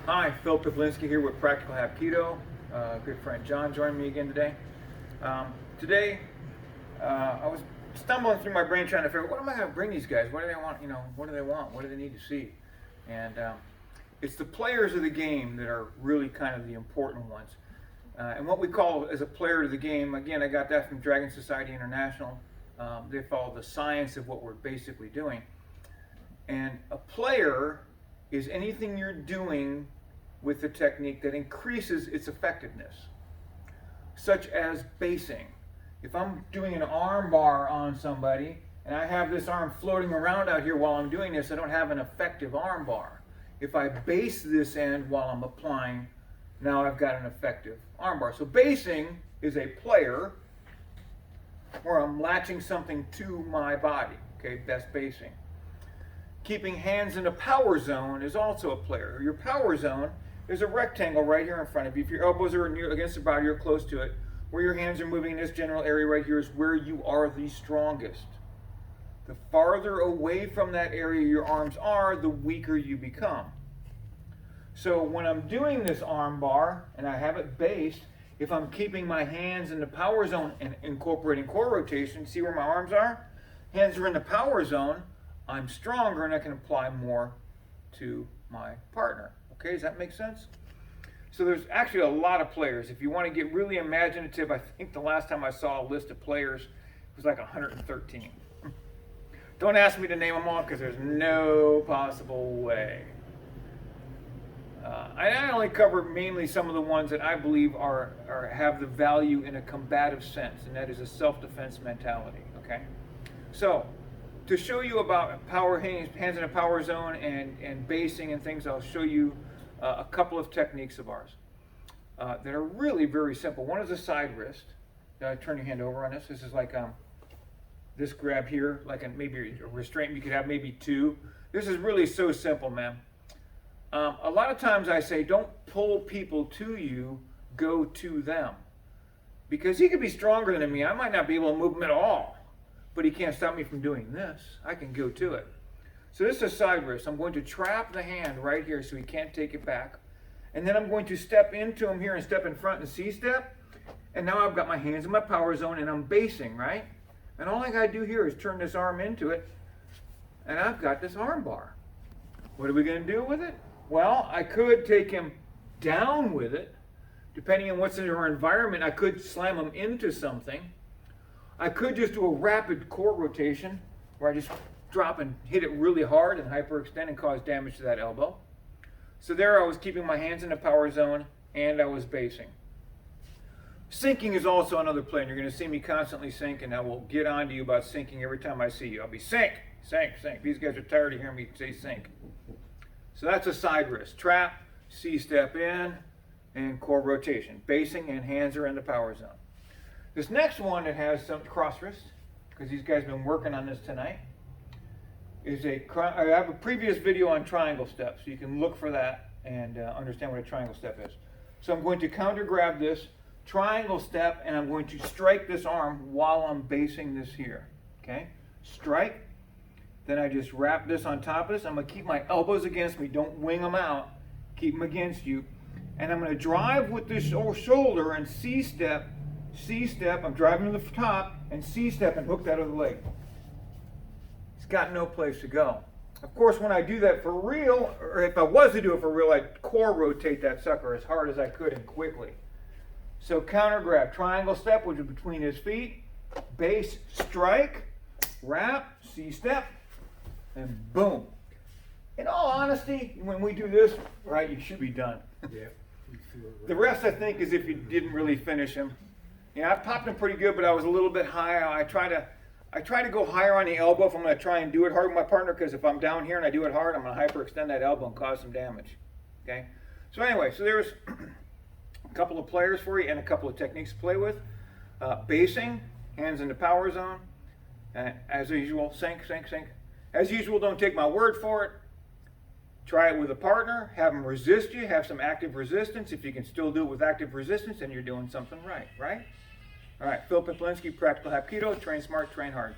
Hi, Phil Piplinski here with Practical Hapkido. Good friend John joined me again today. Today, I was stumbling through my brain trying to figure out what am I going to bring these guys? What do they want? What do they want? What do they need to see? And it's the players of the game that are really kind of the important ones. And what we call as a player of the game, again, I got that from Dragon Society International. They follow the science of what we're basically doing. And a player is anything you're doing with the technique that increases its effectiveness, such as basing. If I'm doing an arm bar on somebody and I have this arm floating around out here while I'm doing this, I don't have an effective arm bar. If I base this end while I'm applying, now I've got an effective arm bar. So basing is a player where I'm latching something to my body. Okay, that's basing. Keeping hands in a power zone is also a player. Your power zone is a rectangle right here in front of you. If your elbows are against the body, you're close to it. Where your hands are moving in this general area right here is where you are the strongest. The farther away from that area your arms are, the weaker you become. So when I'm doing this arm bar and I have it based, if I'm keeping my hands in the power zone and incorporating core rotation, see where my arms are? Hands are in the power zone, I'm stronger and I can apply more to my partner. Okay, does that make sense? So there's actually a lot of players. If you want to get really imaginative, I think the last time I saw a list of players, it was like 113. Don't ask me to name them all because there's no possible way. I only cover mainly some of the ones that I believe have the value in a combative sense, and that is a self-defense mentality. Okay, so to show you about hands in a power zone and basing and things, I'll show you a couple of techniques of ours that are really very simple. One is a side wrist. Turn your hand over on this. This is like this grab here, like maybe a restraint. You could have maybe two. This is really so simple, man. A lot of times I say, don't pull people to you, go to them. Because he could be stronger than me. I might not be able to move him at all. But he can't stop me from doing this. I can go to it. So this is a side wrist. I'm going to trap the hand right here so he can't take it back. And then I'm going to step into him here and step in front and C-step. And now I've got my hands in my power zone and I'm basing, right? And all I got to do here is turn this arm into it. And I've got this arm bar. What are we going to do with it? Well, I could take him down with it. Depending on what's in our environment, I could slam him into something. I could just do a rapid core rotation where I just drop and hit it really hard and hyperextend and cause damage to that elbow. So there I was keeping my hands in the power zone and I was basing. Sinking is also another play, and you're going to see me constantly sink, and I will get on to you about sinking every time I see you. I'll be sink, sink, sink. These guys are tired of hearing me say sink. So that's a side wrist. Trap, C-step in, and core rotation. Basing and hands are in the power zone. This next one that has some cross wrist, because these guys have been working on this tonight, is I have a previous video on triangle steps, so you can look for that and understand what a triangle step is. So I'm going to counter grab this triangle step, and I'm going to strike this arm while I'm basing this here. Okay? Strike. Then I just wrap this on top of this. I'm going to keep my elbows against me. Don't wing them out. Keep them against you. And I'm going to drive with this shoulder and C-step. C-step, I'm driving to the top, and C-step and hook that other leg. It's got no place to go. Of course, when I do that for real, or if I was to do it for real, I'd core rotate that sucker as hard as I could and quickly. So counter grab, triangle step, which is between his feet, base, strike, wrap, C-step, and boom. In all honesty, when we do this, right, you should be done. Yeah. The rest, I think, is if you didn't really finish him. Yeah, I popped him pretty good, but I was a little bit high. I try to go higher on the elbow if I'm going to try and do it hard with my partner, because if I'm down here and I do it hard, I'm going to hyperextend that elbow and cause some damage. Okay? So anyway, so there's a couple of players for you and a couple of techniques to play with. Basing, hands in the power zone. As usual, sink, sink, sink. As usual, don't take my word for it. Try it with a partner. Have them resist you. Have some active resistance. If you can still do it with active resistance, then you're doing something right, right? All right, Phil Piplinski, Practical Hapkido. Train smart, train hard.